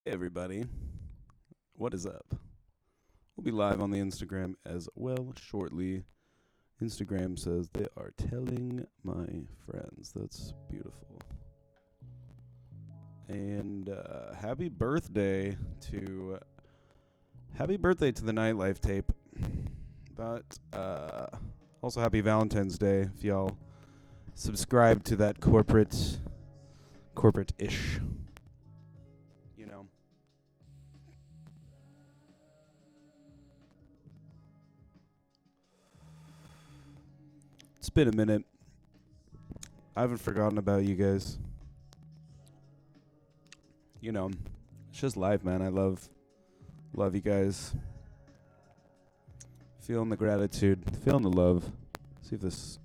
Hey everybody, what is up? We'll be live on the Instagram as well shortly. Instagram says they are telling my friends. That's beautiful. And happy birthday to the nightlife tape. But also happy Valentine's Day if y'all subscribe to that corporate-ish. You know. It's been a minute. I haven't forgotten about you guys. You know, it's just life, man. I love you guys. Feeling the gratitude, feeling the love. See if this.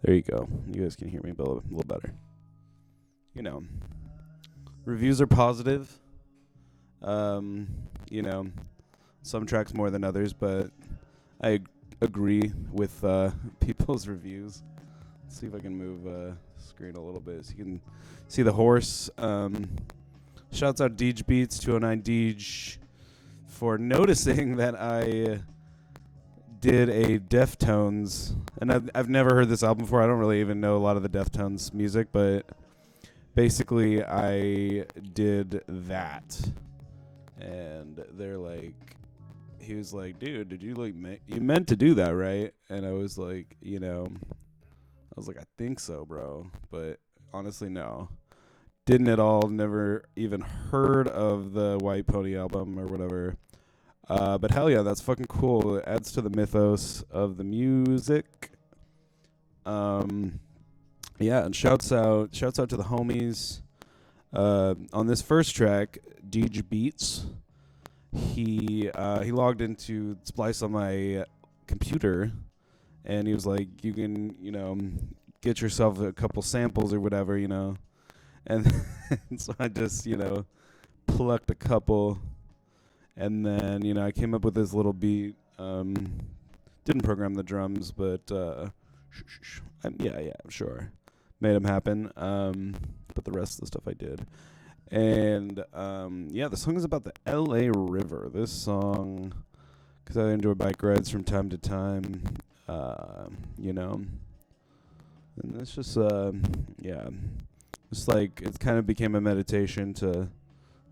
There you go. You guys can hear me a little better. You know, reviews are positive. You know, some tracks more than others, but I agree with people's reviews. Let's see if I can move screen a little bit so you can see the horse. Shouts out Deej Beats 209 Deej for noticing that I did a Deftones, and I've never heard this album before. I don't really even know a lot of the Deftones music, but basically I did that, and they're like, he was like, dude, did you like you meant to do that, right? And I was like, I think so, bro, but honestly, no. Didn't at all. Never even heard of the White Pony album or whatever. But hell yeah, that's fucking cool. It adds to the mythos of the music. Yeah, and shouts out to the homies. On this first track, Deej Beats, he logged into Splice on my computer, and he was like, you can, get yourself a couple samples or whatever, And so I just, plucked a couple, and then, I came up with this little beat. Didn't program the drums, but yeah, sure, made them happen. But the rest of the stuff I did, and yeah, the song is about the L.A. River. This song, because I enjoy bike rides from time to time, and it's just yeah. It's like it kind of became a meditation to,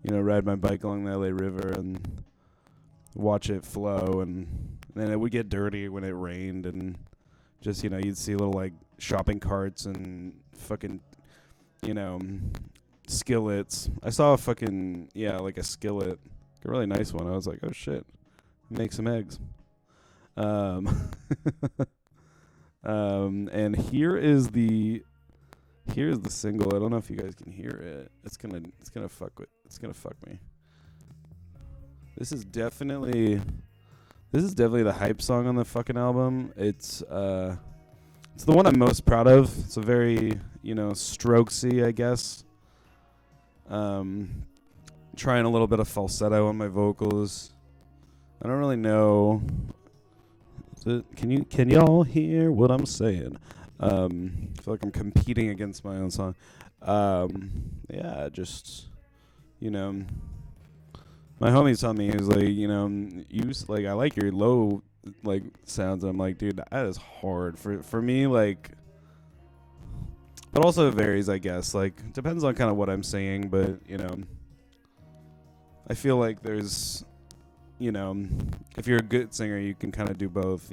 ride my bike along the LA River and watch it flow, and then it would get dirty when it rained, and just you'd see little like shopping carts and fucking skillets. I saw a fucking like a skillet, a really nice one. I was like, oh shit, make some eggs. And here's the single. I don't know if you guys can hear it. It's gonna fuck me. This is definitely the hype song on the fucking album. It's the one I'm most proud of. It's a very, strokesy, I guess. Trying a little bit of falsetto on my vocals. I don't really know. Can y'all hear what I'm saying? I feel like I'm competing against my own song. Yeah, just, my homie's telling me, he was like, I like your low, like, sounds. And I'm like, dude, that is hard for me, like, but also it varies, I guess. Like, depends on kind of what I'm singing, but, I feel like there's, if you're a good singer, you can kind of do both,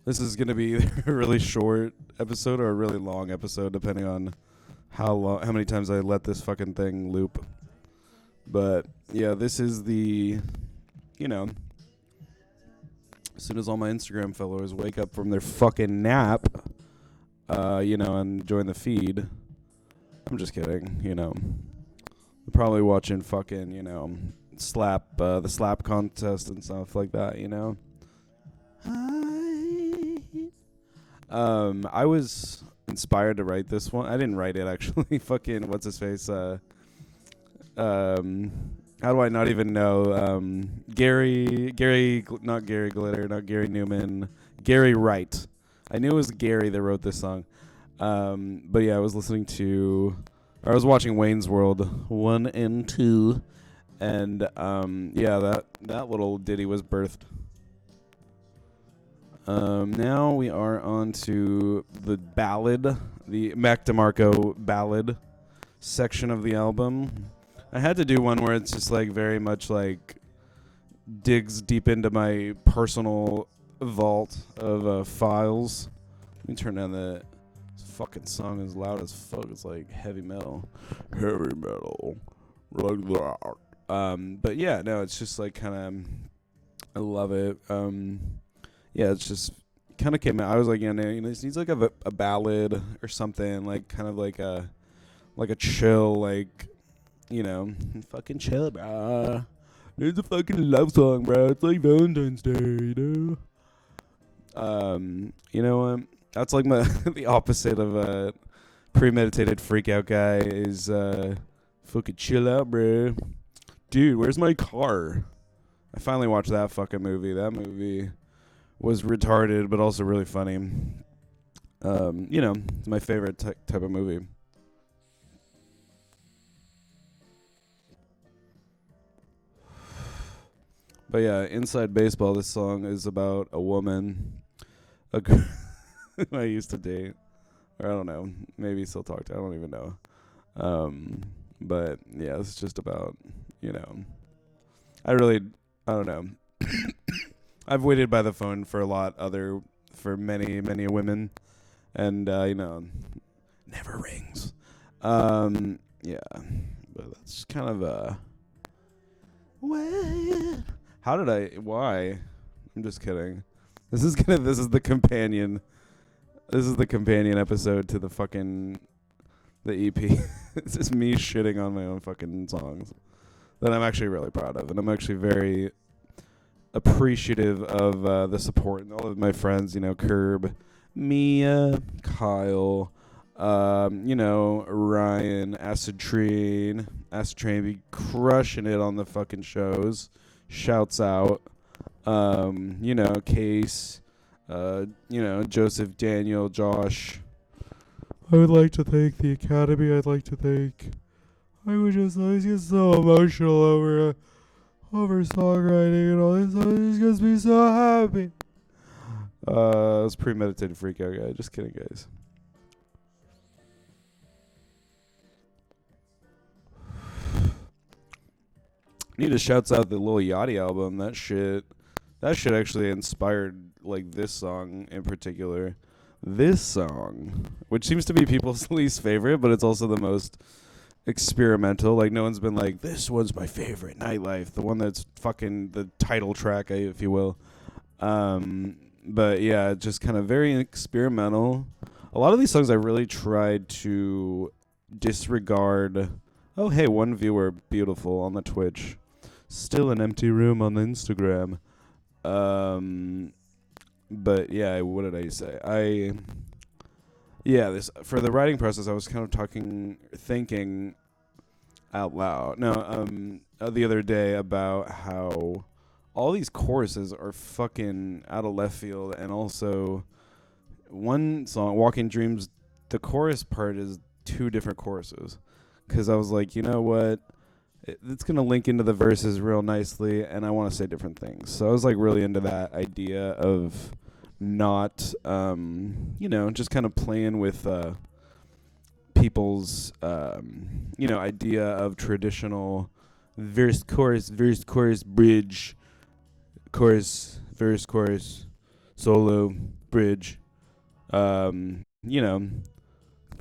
This is going to be either a really short episode or a really long episode, depending on how many times I let this fucking thing loop. But yeah, this is the, as soon as all my Instagram followers wake up from their fucking nap, and join the feed. I'm just kidding, They're probably watching fucking, slap, the slap contest and stuff like that, I was inspired to write this one. I didn't write it actually. Fucking what's his face? How do I not even know? Gary, not Gary Glitter, not Gary Newman, Gary Wright. I knew it was Gary that wrote this song. But yeah, I was watching Wayne's World 1 and 2, and yeah, that little ditty was birthed. Now we are on to the ballad, the Mac DeMarco ballad section of the album. I had to do one where it's just like very much like digs deep into my personal vault of files. Let me turn down the fucking song as loud as fuck. It's like heavy metal. Heavy metal. Like that. But yeah, no, it's just like kind of, I love it. Yeah, it's just kind of came out. I was like, yeah, no, this needs like a ballad or something, like kind of like a chill, like, fucking chill, bro. It's a fucking love song, bro. It's like Valentine's Day, you know. That's like the opposite of a premeditated freak out guy is fucking chill out, bro. Dude, where's my car? I finally watched that fucking movie. That movie was retarded, but also really funny. It's my favorite type of movie. But yeah, Inside Baseball, this song is about a woman, a girl I used to date, or I don't know, maybe still talk to, I don't even know. But yeah, it's just about, I don't know. I've waited by the phone for many, many women, and, never rings. Yeah, but that's kind of why? I'm just kidding. This is the companion. This is the companion episode to the EP. It's just me shitting on my own fucking songs that I'm actually really proud of, and I'm actually very appreciative of the support and all of my friends. Curb, Mia, Kyle, Ryan, Acid Train be crushing it on the fucking shows. Shouts out, Case, Joseph, Daniel, Josh. I would like to thank the Academy. I just get so emotional over songwriting and all this. It just gets me so happy. It was premeditated freak out guy. Just kidding, guys. Need to shouts out the Lil Yachty album. That shit actually inspired like this song in particular. This song, which seems to be people's least favorite, but it's also the most experimental. Like no one's been like, this one's my favorite, Nightlife, the one that's fucking the title track, if you will. But yeah, just kind of very experimental. A lot of these songs I really tried to disregard. Oh hey, one viewer, beautiful on the Twitch. Still an empty room on the Instagram. But yeah, what did I say? This for the writing process, I was kind of thinking out loud. No, the other day about how all these choruses are fucking out of left field, and also one song, "Walking Dreams," the chorus part is two different choruses. Because I was like, you know what? It's going to link into the verses real nicely, and I want to say different things. So I was like really into that idea of not, just kind of playing with people's, idea of traditional verse, chorus, bridge, chorus, verse, chorus, solo, bridge,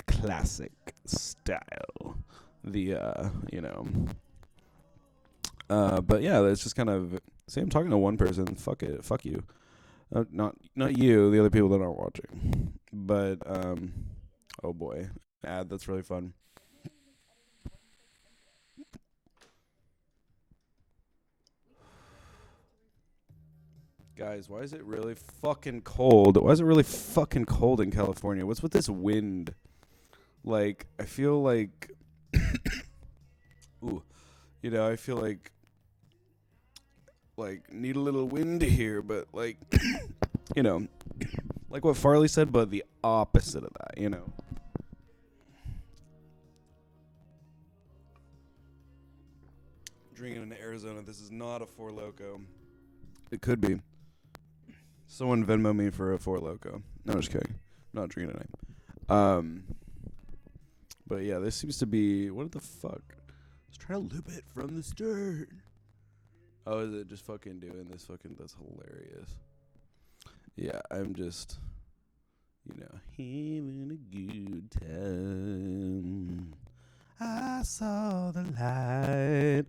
classic style. But yeah, it's just kind of, say I'm talking to one person, fuck you. Not you, the other people that aren't watching. But, oh boy, ad, that's really fun. Guys, why is it really fucking cold? Why is it really fucking cold in California? What's with this wind? Like, I feel like, I feel like need a little wind here, but like, like Like what Farley said, but the opposite of that, you know? Drinking in Arizona. This is not a Four Loko. It could be. Someone Venmo me for a Four Loko. No, just kidding. I'm not drinking tonight. But yeah, this seems to be... What the fuck? Let's try to loop it from the start. Oh, is it just fucking doing this fucking... That's hilarious. Yeah, I'm just... You know, having a good time. I saw the light.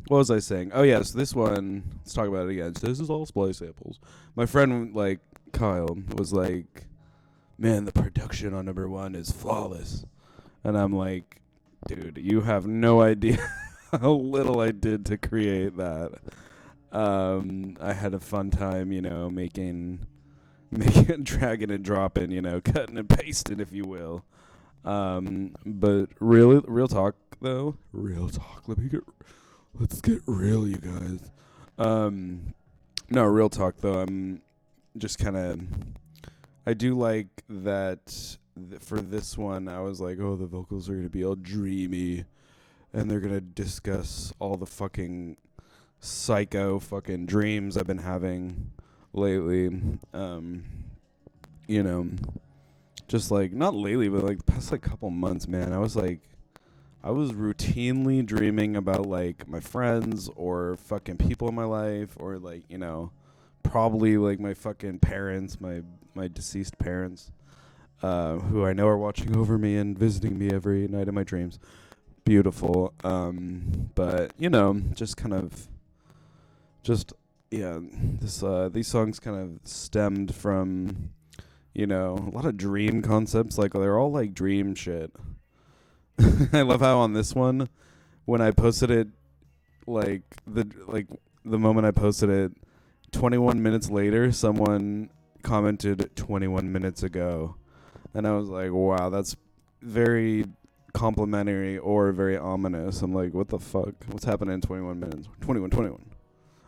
What was I saying? Oh, yeah, so this one... Let's talk about it again. So this is all splice samples. My friend, like, Kyle, was like... Man, the production on number 1 is flawless. And I'm like, dude, you have no idea how little I did to create that. I had a fun time, you know, making dragging and dropping, you know, cutting and pasting, if you will. But real talk though. Real talk. Let's get real, you guys. No, real talk though. I'm just kind of... I do like that for this one, I was like, oh, the vocals are going to be all dreamy, and they're going to discuss all the fucking psycho fucking dreams I've been having lately. You know, just like, not lately, but like the past like couple months, man, I was routinely dreaming about like my friends or fucking people in my life, or like, you know, probably like my fucking parents, my deceased parents, who I know are watching over me and visiting me every night in my dreams. Beautiful. But you know, just kind of, these songs kind of stemmed from, you know, a lot of dream concepts. Like they're all like dream shit. I love how on this one, when I posted it, the moment I posted it, 21 minutes later, someone commented 21 minutes ago. And I was like, wow, that's very complimentary or very ominous. I'm like, what the fuck? What's happening in 21 minutes? 21.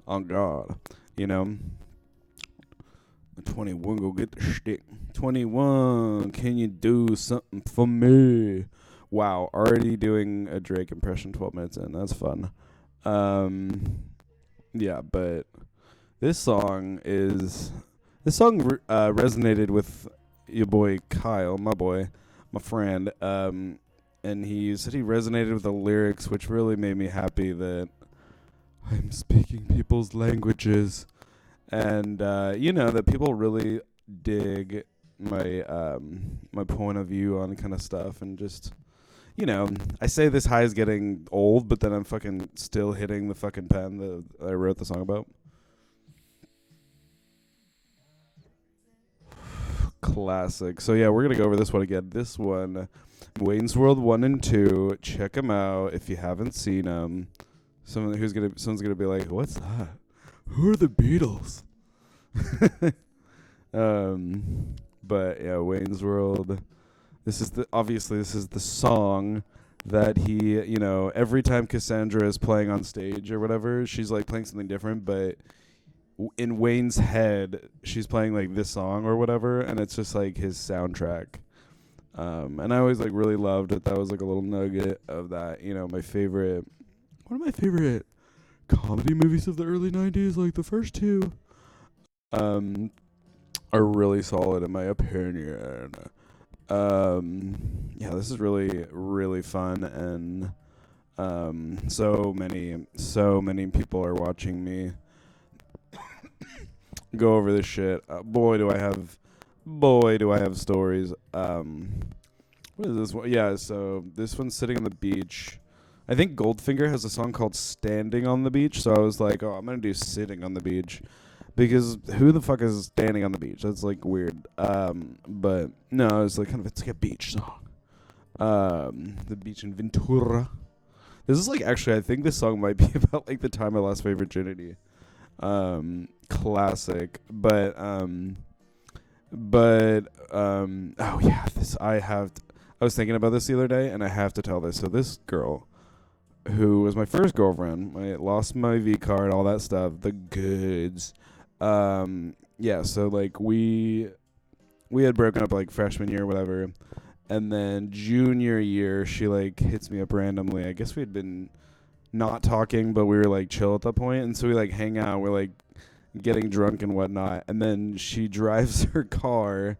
On God. You know? 21, go get the shtick. 21, can you do something for me? Wow, already doing a Drake impression 12 minutes in. That's fun. Yeah, but this song resonated with your boy Kyle, my friend, and he said he resonated with the lyrics, which really made me happy that I'm speaking people's languages, and you know, that people really dig my my point of view on kind of stuff, and just, you know, I say this high is getting old, but then I'm fucking still hitting the fucking pen that I wrote the song about. Classic. So yeah, we're gonna go over this one again. This one, Wayne's World 1 and 2. Check them out if you haven't seen them. Someone's gonna be like, "What's that? Who are the Beatles?" But yeah, Wayne's World. This is the song that he, you know, every time Cassandra is playing on stage or whatever, she's like playing something different, but in Wayne's head, she's playing like this song or whatever, and it's just like his soundtrack. And I always like really loved it. That was like a little nugget of that. You know, one of my favorite comedy movies of the early 90s, like the first two, are really solid in my opinion. Yeah, this is really, really fun, and so many people are watching me go over this shit. Boy, do I have stories. What is this one? Yeah, so this one's sitting on the beach. I think Goldfinger has a song called Standing on the Beach, so I was like, oh, I'm going to do Sitting on the Beach, because who the fuck is standing on the beach? That's like weird. But no, it's like it's like a beach song. The beach in Ventura. This is like, actually, I think this song might be about like the time I lost my virginity. Classic. But oh yeah, I was thinking about this the other day, and I have to tell this. So this girl, who was my first girlfriend, I lost my V card, all that stuff, the goods. yeah, so like we had broken up like freshman year or whatever, and then junior year she like hits me up randomly. I guess we had been not talking, but we were like chill at that point, and so we like hang out. We're like getting drunk and whatnot, and then she drives her car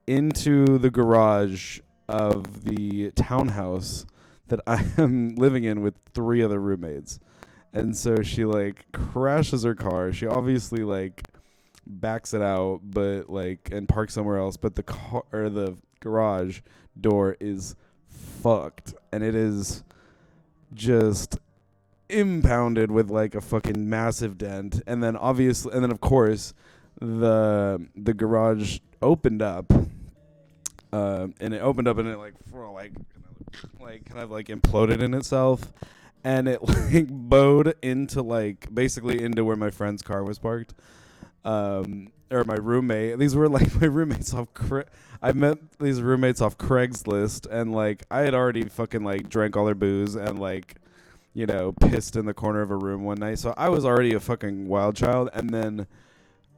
into the garage of the townhouse that I am living in with 3 other roommates. And so she like crashes her car. She obviously like backs it out, but like and parks somewhere else. But the car or the garage door is fucked, and it is just impounded with like a fucking massive dent. And then obviously, and then of course, the garage opened up, and it opened up and it like kind of like imploded in itself, and it like bowed into like basically into where my friend's car was parked. Or my roommate. These were like my roommates off. I met these roommates off Craigslist, and like I had already fucking like drank all their booze and like, you know, pissed in the corner of a room one night. So I was already a fucking wild child, and then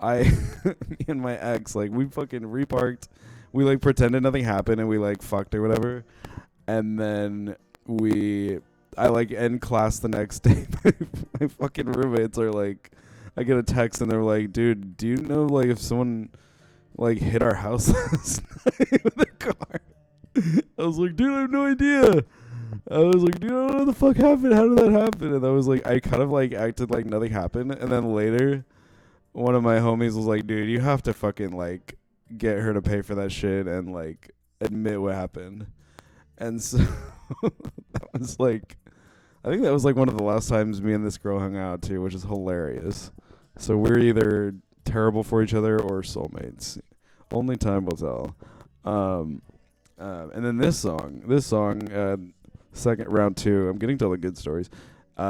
me and my ex, like we fucking reparked. We like pretended nothing happened, and we like fucked or whatever, and then I like end class the next day. My fucking roommates are like, I get a text and they're like, dude, do you know like if someone like hit our house last night with a car? I was like, dude, I have no idea. I was like, dude, I don't know what the fuck happened. How did that happen? And I was like, I kind of like acted like nothing happened. And then later, one of my homies was like, dude, you have to fucking like get her to pay for that shit and like admit what happened. And so that was like, I think that was like one of the last times me and this girl hung out too, which is hilarious. So we're either terrible for each other or soulmates. Only time will tell. And then this song, second round 2. I'm getting to all the good stories. So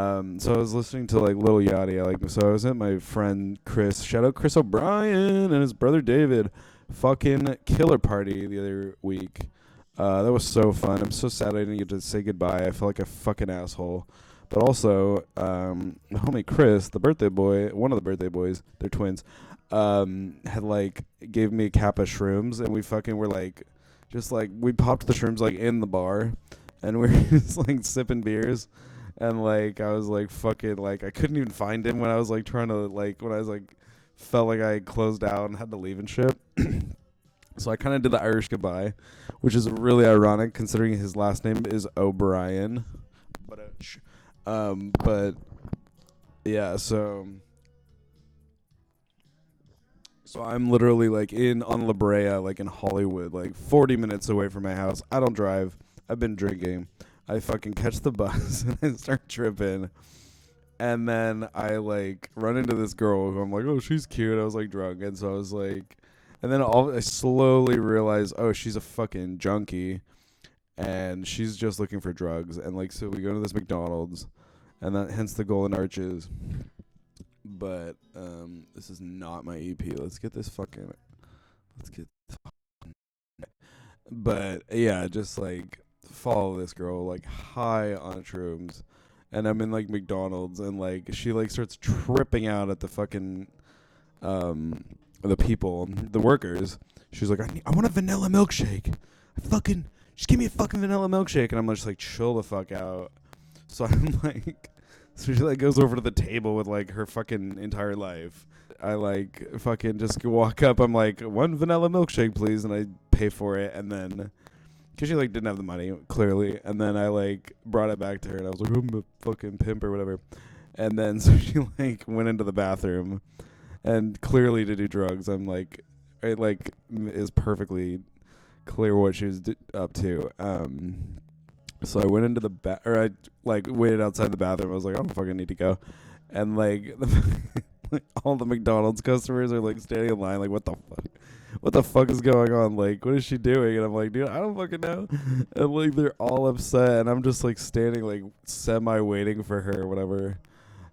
I was listening to like Lil Yachty. So I was at my friend Chris. Shout out Chris O'Brien and his brother David. Fucking killer party the other week. That was so fun. I'm so sad I didn't get to say goodbye. I felt like a fucking asshole. But also, the homie Chris, the birthday boy, one of the birthday boys, they're twins, had like gave me a cap of shrooms, and we fucking were like, just like we popped the shrooms like in the bar, and we were just like sipping beers, and like I was like fucking like I couldn't even find him when I was like trying to like when I was like felt like I closed out and had to leave and shit. So I kind of did the Irish goodbye, which is really ironic considering his last name is O'Brien. But yeah, so I'm literally like on La Brea, like in Hollywood, like 40 minutes away from my house. I don't drive. I've been drinking. I fucking catch the bus and I start tripping. And then I like run into this girl who I'm like, oh, she's cute. I was like drunk, and so I was like, and then I slowly realized, oh, she's a fucking junkie, and she's just looking for drugs. And like, so we go to this McDonald's, and that hence the Golden Arches. But this is not my EP. Let's get. But yeah, just like follow this girl like high on shrooms, and I'm in like McDonald's, and like she like starts tripping out at the fucking the people, the workers. She's like, I want a vanilla milkshake. Just give me a fucking vanilla milkshake. And I'm just like, chill the fuck out. So I'm like, so she like goes over to the table with like her fucking entire life. I like fucking just walk up. I'm like, 1 vanilla milkshake, please. And I pay for it. And then, cause she like didn't have the money, clearly. And then I like brought it back to her, and I was like, I'm a fucking pimp or whatever. And then so she like went into the bathroom, and clearly to do drugs. I'm like, it like is perfectly clear what she was up to. So I went into the I like waited outside the bathroom. I was like, I don't fucking need to go. And like, like all the McDonald's customers are like standing in line, like, what the fuck? What the fuck is going on? Like, what is she doing? And I'm like, dude, I don't fucking know. And like, they're all upset, and I'm just like standing like semi waiting for her or whatever.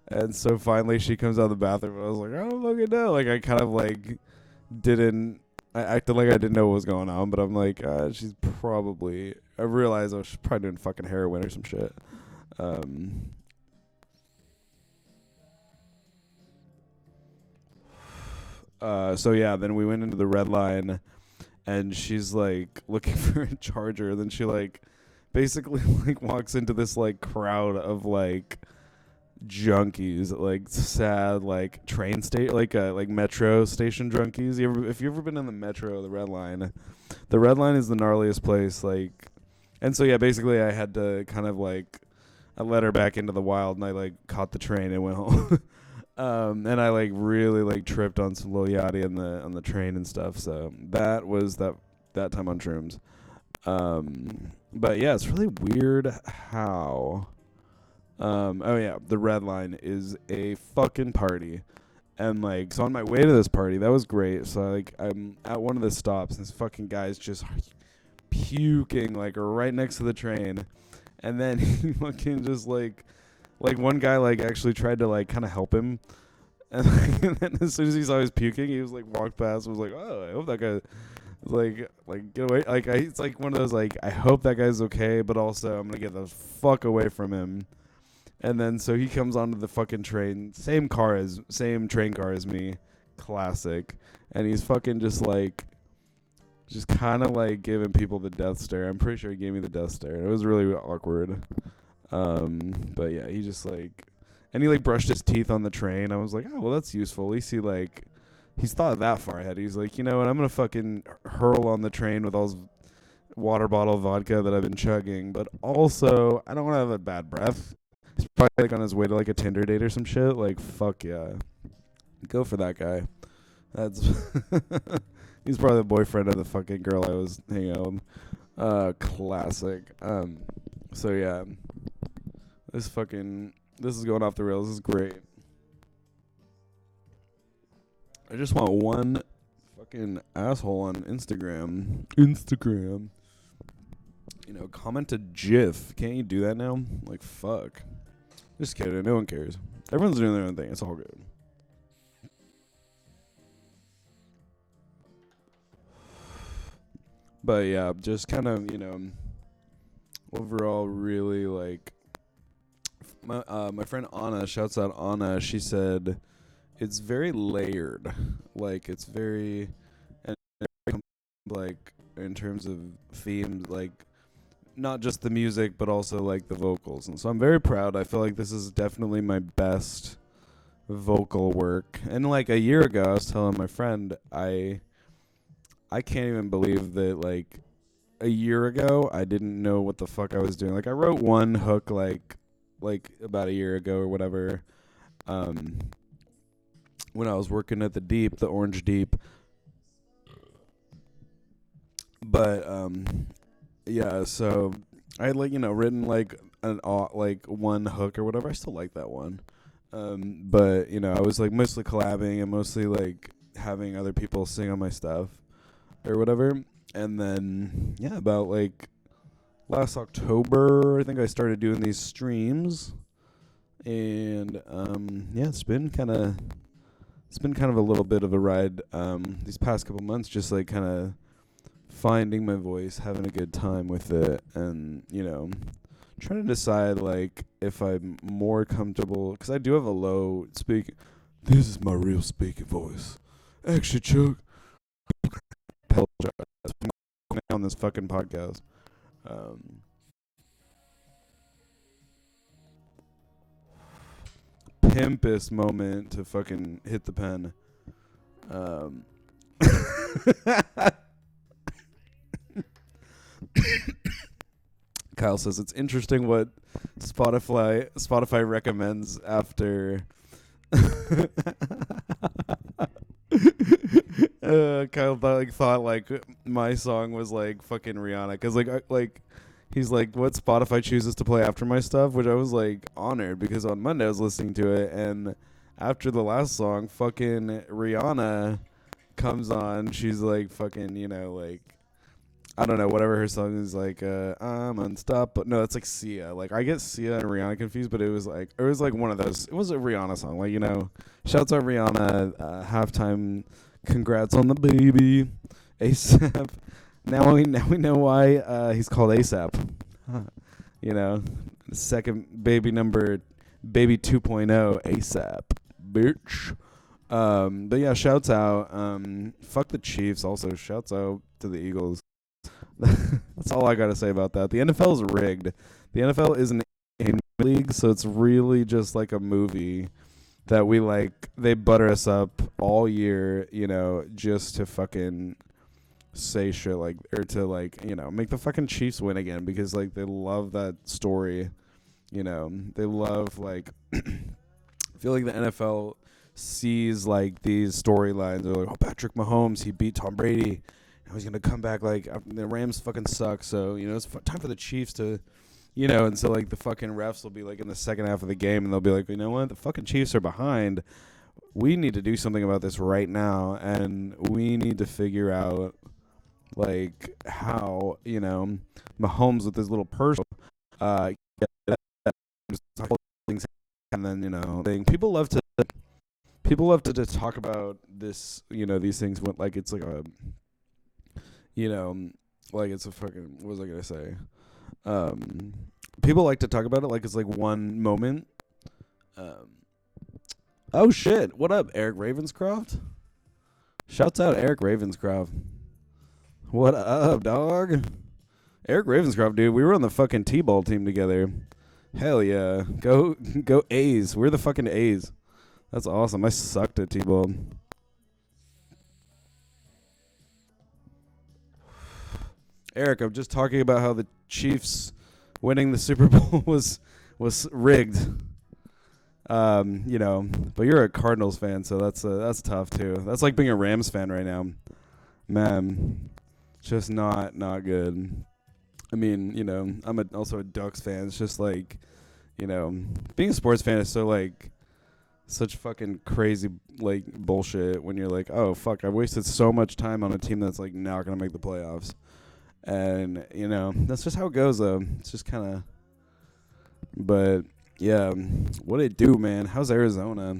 And so finally she comes out of the bathroom, and I was like, I don't fucking know. Like, I kind of like I acted like I didn't know what was going on, but I'm like, she's probably, I realized she's probably doing fucking heroin or some shit. So yeah, then we went into the red line, and she's like looking for a charger. Then she like basically like walks into this like crowd of like junkies, like sad like train state like metro station junkies. If you ever been in the metro, the red line is the gnarliest place. Like, and so yeah, basically I had to kind of like I let her back into the wild, and I like caught the train and went home. And I like really like tripped on some Lil Yachty on the train and stuff. So that was that time on shrooms. But yeah, it's really weird how. Oh yeah, the red line is a fucking party. And like, so on my way to this party, that was great. So like, I'm at one of the stops, and this fucking guy's just puking like right next to the train, and then he fucking just like one guy like actually tried to like kind of help him, and, like, and then as soon as he saw he was puking, he was like walked past, and was like, oh, I hope that guy. Like get away. It's like one of those like I hope that guy's okay, but also I'm gonna get the fuck away from him. And then so he comes onto the fucking train, same train car as me, classic. And he's fucking just kind of like giving people the death stare. I'm pretty sure he gave me the death stare. It was really awkward. But yeah, he just like, and he like brushed his teeth on the train. I was like, oh well, that's useful. At least he's thought that far ahead. He's like, you know what, I'm gonna fucking hurl on the train with all his water bottle vodka that I've been chugging, but also I don't want to have a bad breath. He's probably like on his way to like a Tinder date or some shit. Like, fuck yeah. Go for that guy. That's he's probably the boyfriend of the fucking girl I was hanging out with. Classic. So yeah. This is going off the rails. This is great. I just want one fucking asshole on Instagram. You know, comment a GIF. Can't you do that now? Like, fuck. Just kidding. No one cares. Everyone's doing their own thing. It's all good. But yeah, just kind of, you know, overall really like my friend Anna, shouts out Anna, she said it's very layered. Like it's very and like in terms of themes, like not just the music but also like the vocals. And so I'm very proud. I feel like this is definitely my best vocal work. And like a year ago I was telling my friend I can't even believe that like a year ago I didn't know what the fuck I was doing. Like I wrote one hook like about a year ago or whatever, when I was working at the Orange Deep. But yeah, so I had like, you know, written like like one hook or whatever. I still like that one. But you know, I was like mostly collabing and mostly like having other people sing on my stuff or whatever. And then yeah, about like last October, I think I started doing these streams. And yeah, it's been kind of a little bit of a ride these past couple months, just like kind of finding my voice, having a good time with it, and you know, trying to decide like if I'm more comfortable, because I do have a low speak. This is my real speaking voice. Actually, Chuck, on this fucking podcast. Pimpest moment to fucking hit the pen. Kyle says it's interesting what Spotify recommends after. Kyle thought like my song was like fucking Rihanna, because like he's like, what Spotify chooses to play after my stuff, which I was like honored, because on Monday I was listening to it, and after the last song, fucking Rihanna comes on. She's like fucking, you know, like I don't know, whatever her song is, like I'm unstoppable. No, it's like Sia. Like I get Sia and Rihanna confused, but it was like one of those. It was a Rihanna song, like, you know. Shouts out Rihanna. Halftime. Congrats on the baby, ASAP. Now we know why he's called ASAP. You know, second baby 2.0 ASAP, bitch. But yeah, shouts out. Fuck the Chiefs. Also, shouts out to the Eagles. That's all I gotta say about that. The NFL is rigged. The NFL is an league, so it's really just like a movie that we like. They butter us up all year, just to fucking say shit like, or to like, make the fucking Chiefs win again because like they love that story. They love like. I feel like the NFL sees like these storylines. They're like, oh, Patrick Mahomes, he beat Tom Brady. Now he's gonna come back. Like the Rams fucking suck. So it's time for the Chiefs to, And so like the fucking refs will be like in the second half of the game, and they'll be like, you know what, the fucking Chiefs are behind. We need to do something about this right now, and we need to figure out like how Mahomes with his little purse, and then people love to just talk about this, these things when like it's like a, like it's a fucking, what was I gonna say? People like to talk about it like it's like one moment. Oh shit! What up, Eric Ravenscroft? Shouts out Eric Ravenscroft. What up, dog? Eric Ravenscroft, dude. We were on the fucking T-ball team together. Hell yeah. Go A's. We're the fucking A's. That's awesome. I sucked at T-ball. Eric, I'm just talking about how the Chiefs winning the Super Bowl was rigged. But you're a Cardinals fan, so that's tough too. That's like being a Rams fan right now. Man, just not good. I mean, I'm also a Ducks fan. It's just like, being a sports fan is so like such fucking crazy like bullshit when you're like, oh fuck, I wasted so much time on a team that's like not gonna make the playoffs. And that's just how it goes though. It's just kinda, but yeah, what it do, man? How's Arizona?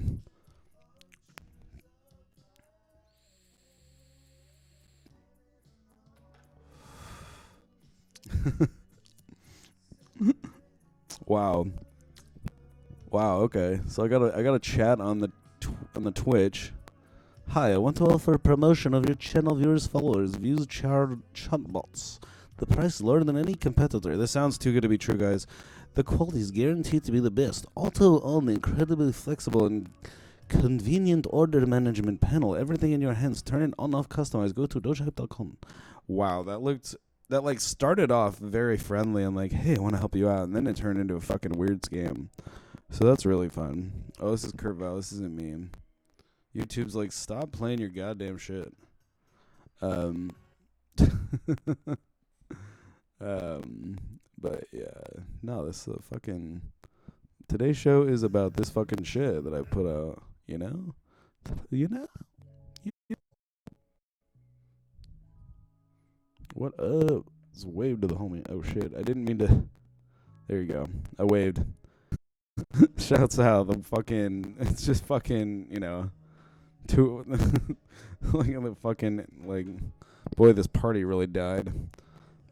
Wow. Okay. So I got a chat on the Twitch. Hi, I want to offer promotion of your channel viewers, followers, views, chatbots. The price is lower than any competitor. This sounds too good to be true, guys. The quality is guaranteed to be the best. Auto-owned, incredibly flexible, and convenient order management panel. Everything in your hands. Turn it on, off, customize. Go to dogehype.com. Wow, that like started off very friendly and like, hey, I want to help you out, and then it turned into a fucking weird scam. So that's really fun. Oh, this is Kurt Val. This isn't me. YouTube's like, stop playing your goddamn shit. But yeah, no, this fucking today's show is about this fucking shit that I put out. What up? Just wave to the homie. Oh shit, I didn't mean to. There you go. I waved. Shouts out the fucking. It's just fucking. Two. Like the fucking like. Boy, this party really died.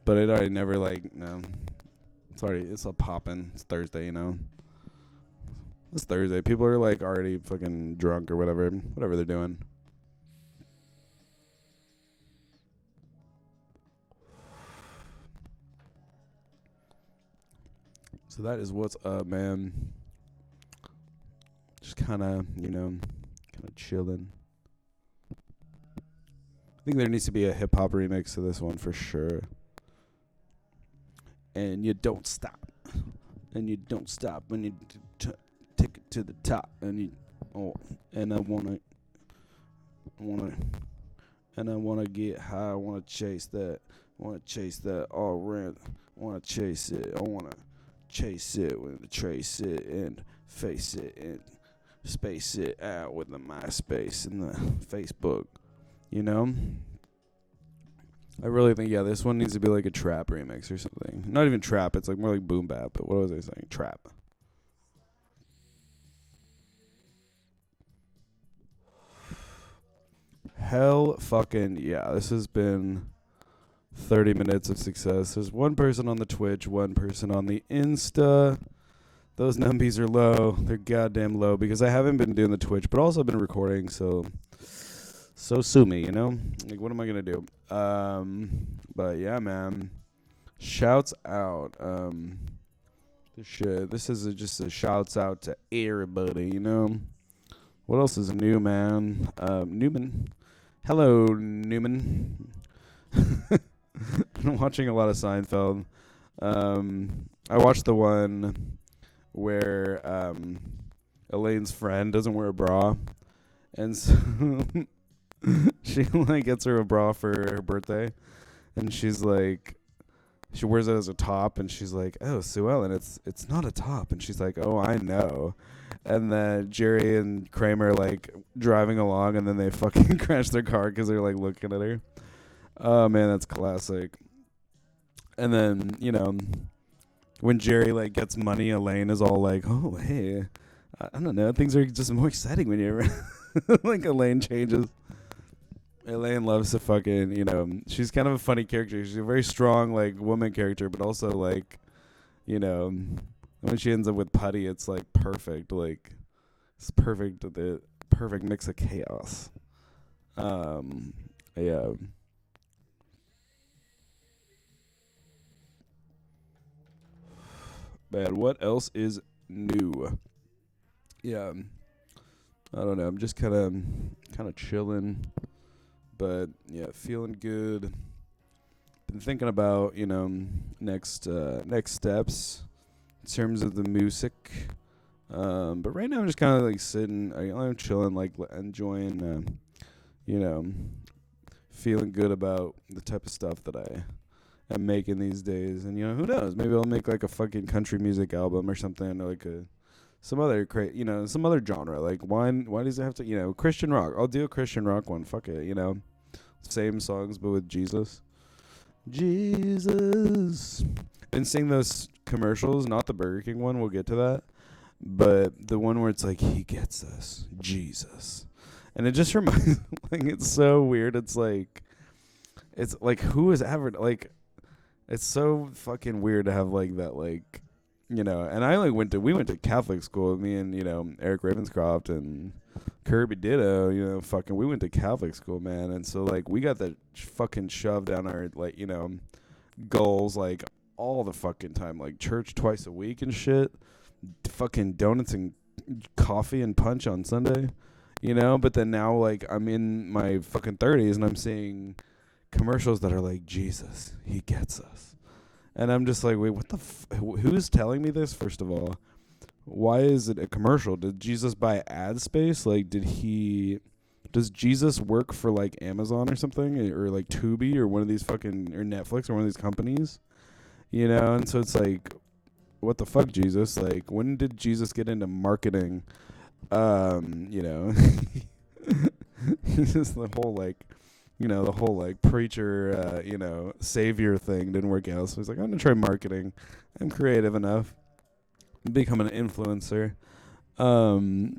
But it already never like no. It's a poppin'. It's Thursday, It's Thursday. People are like already fucking drunk or whatever they're doing. So that is what's up, man. Just kind of chilling. I think there needs to be a hip hop remix to this one for sure. And you don't stop. And you don't stop when you take it to the top. And I wanna get high. I wanna chase that. All around. I wanna chase it. I wanna chase it with trace it and face it and space it out with the MySpace and the Facebook. I really think, this one needs to be like a trap remix or something. Not even trap, it's like more like boom bap, but what was I saying? Trap. Hell fucking yeah, this has been 30 minutes of success. There's one person on the Twitch, one person on the Insta. Those numbies are low. They're goddamn low because I haven't been doing the Twitch, but also been recording. So sue me, you know? Like, what am I going to do? But yeah, man. Shouts out. This is just a shouts out to everybody, you know? What else is new, man? Newman. Hello, Newman. I'm watching a lot of Seinfeld. I watched the one where Elaine's friend doesn't wear a bra, and so she like gets her a bra for her birthday, and she's like, she wears it as a top, and she's like, "Oh, Sue Ellen, it's not a top," and she's like, "Oh, I know." And then Jerry and Kramer like driving along, and then they fucking crash their car because they're like looking at her. Oh man, that's classic. And then, you know, when Jerry like gets money, Elaine is all like, "Oh, hey, I don't know, things are just more exciting when you're like Elaine changes. Elaine loves to fucking, you know, she's kind of a funny character. She's a very strong like woman character, but also like, you know, when she ends up with Putty, it's like perfect. Like it's perfect, the perfect mix of chaos. Yeah. Man, what else is new? Yeah, I don't know. I'm just kind of chilling, but yeah, feeling good. Been thinking about, you know, next steps in terms of the music. But right now I'm just kind of like sitting. I'm chilling, like enjoying, you know, feeling good about the type of stuff that I am making these days. And you know, who knows? Maybe I'll make like a fucking country music album or something, or like some other you know, some other genre. Like why does it have to, you know, Christian rock? I'll do a Christian rock one. Fuck it, you know, same songs but with Jesus. Jesus. Been seeing those commercials, not the Burger King one. We'll get to that, but the one where it's like he gets us, Jesus, and it just reminds like it's so weird. It's like who is ever like. It's so fucking weird to have like that, like, you know. And I like we went to Catholic school. Me and, you know, Eric Ravenscroft and Kirby Ditto. You know, fucking we went to Catholic school, man. And so like we got that fucking shoved down our, like, you know, goals like all the fucking time. Like church twice a week and shit. Fucking donuts and coffee and punch on Sunday. You know, but then now like I'm in my fucking 30s and I'm seeing commercials that are like, Jesus, he gets us. And I'm just like, wait, what the who's telling me this? First of all, why is it a commercial? Did Jesus buy ad space? Like, does Jesus work for like Amazon or something, or like Tubi or one of these fucking, or Netflix or one of these companies, you know? And so it's like, what the fuck, Jesus? Like, when did Jesus get into marketing? You know, he's just the whole like, you know, the whole like preacher, you know, savior thing didn't work out. So he's like, I'm gonna try marketing. I'm creative enough. Become an influencer. When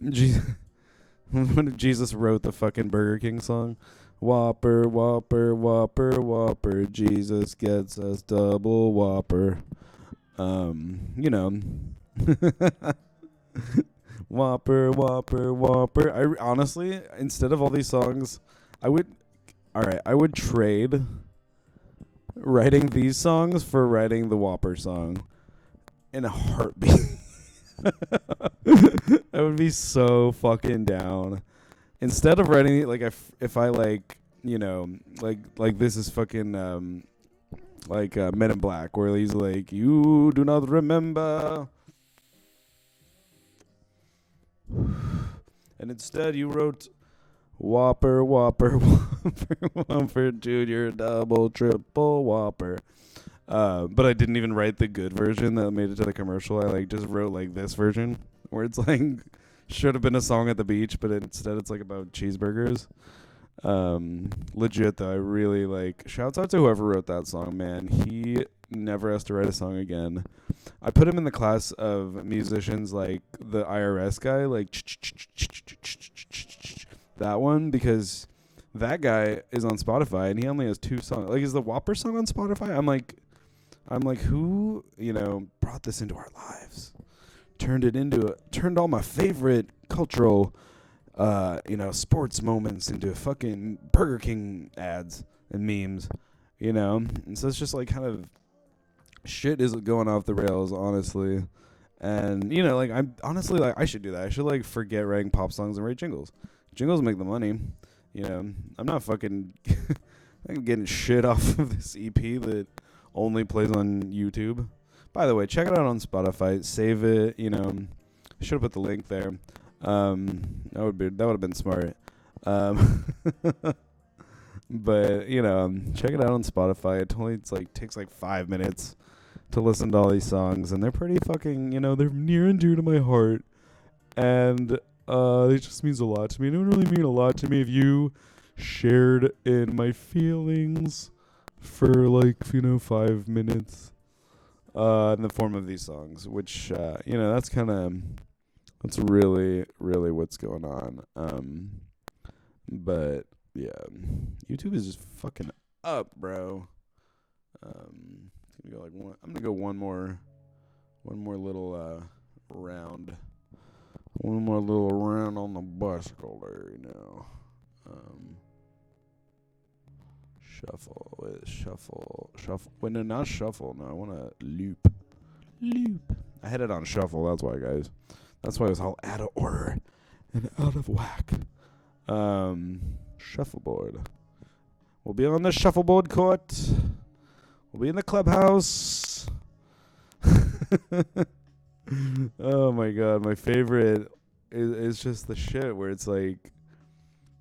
Jesus wrote the fucking Burger King song, Whopper, Whopper, Whopper, Whopper, Jesus gets us double Whopper. You know, Whopper, Whopper, Whopper. I honestly, instead of all these songs, I would trade writing these songs for writing the Whopper song in a heartbeat. I would be so fucking down. Instead of writing it, like, if I like, you know, like this is fucking like Men in Black, where he's like, you do not remember. And instead you wrote Whopper, Whopper, Whopper, Whopper, Junior, double, triple, Whopper. But I didn't even write the good version that made it to the commercial. I like just wrote like this version where it's like should have been a song at the beach, but instead it's like about cheeseburgers. Legit though, I really like. Shouts out to whoever wrote that song, man. He never has to write a song again. I put him in the class of musicians like the IRS guy, like that one, because that guy is on Spotify and he only has 2 songs. Like, is the Whopper song on Spotify? I'm like, who, you know, brought this into our lives? turned all my favorite cultural, sports moments into fucking Burger King ads and memes, And so it's just like kind of shit is going off the rails, honestly. And I'm honestly like I should do that. I should like forget writing pop songs and write jingles. Jingles make the money. I'm not fucking I'm getting shit off of this EP that only plays on YouTube. By the way, check it out on Spotify. Save it. I should have put the link there. That would have been smart. But check it out on Spotify. It takes like 5 minutes to listen to all these songs, and they're pretty fucking, they're near and dear to my heart, and it just means a lot to me. It would really mean a lot to me if you shared in my feelings for 5 minutes in the form of these songs, which that's really really what's going on. But yeah, YouTube is just fucking up, bro. I'm gonna go one more little round. One more little round on the bicycle there, Shuffle. Wait, no, not shuffle. No, I want to loop. I had it on shuffle. That's why, guys. That's why it was all out of order and out of whack. Shuffleboard. We'll be on the shuffleboard court. We'll be in the clubhouse. Oh my god, my favorite is just the shit where it's like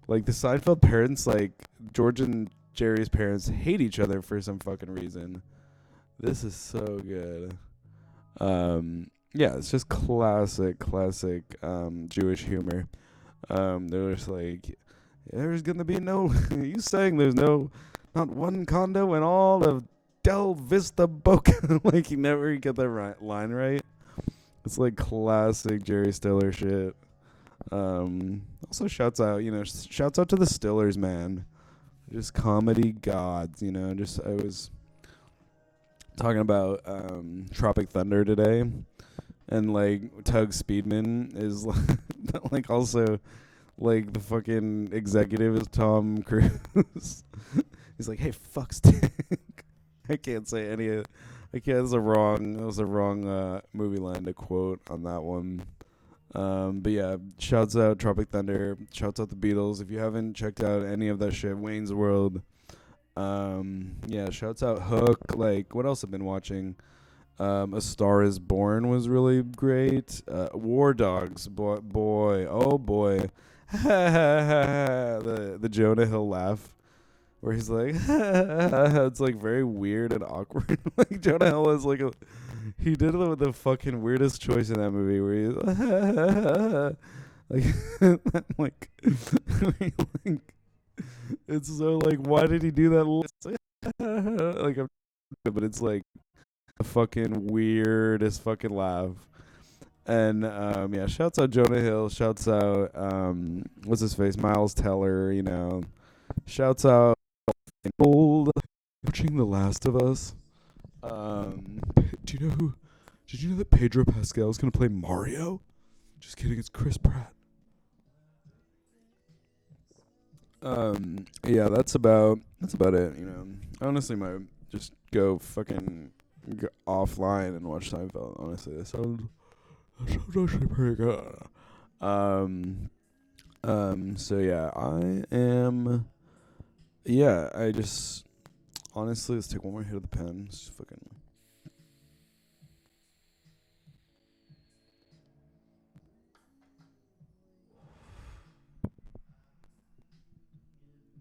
the Seinfeld parents, like George and Jerry's parents hate each other for some fucking reason. This is so good. Yeah, it's just classic Jewish humor. They're just like, there's gonna be no you saying there's not one condo in all of Del Vista Boca. Like you never get that line right. It's like classic Jerry Stiller shit. Also shouts out to the Stillers, man. Just comedy gods, Just I was talking about Tropic Thunder today, and like Tug Speedman is like also like the fucking executive is Tom Cruise. He's like, hey, fuck Stick. I can't say any of. I can't. That was a wrong movie line to quote on that one. But yeah, shouts out Tropic Thunder. Shouts out the Beatles. If you haven't checked out any of that shit, Wayne's World. Yeah, shouts out Hook. Like, what else have been watching? A Star Is Born was really great. War Dogs, boy, oh boy. The Jonah Hill laugh. Where he's like, it's like very weird and awkward. Like Jonah Hill is like he did the fucking weirdest choice in that movie where he's like, it's so like, why did he do that? But it's like the fucking weirdest fucking laugh. And yeah, shouts out Jonah Hill, shouts out what's his face, Miles Teller, shouts out old watching The Last of Us. Did you know that Pedro Pascal is gonna play Mario? Just kidding, it's Chris Pratt. Yeah, that's about it. Honestly, just go fucking offline and watch Seinfeld. Honestly, that sounds actually pretty good. So yeah, I am. Yeah, I just honestly, let's take one more hit of the pen. Just fucking.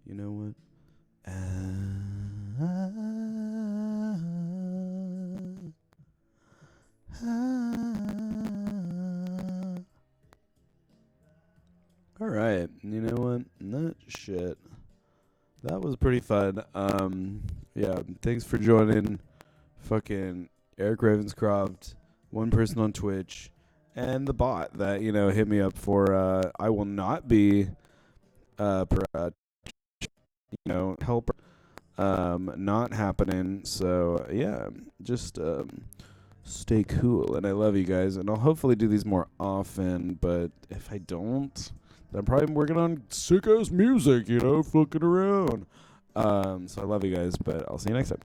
You know what? All right. You know what? That shit. That was pretty fun. Yeah, thanks for joining. Fucking Eric Ravenscroft, one person on Twitch, and the bot that hit me up for. I will not be, help. Not happening. So yeah, just stay cool, and I love you guys, and I'll hopefully do these more often, but if I don't, then I'm probably working on sick-ass music, fucking around. So I love you guys, but I'll see you next time.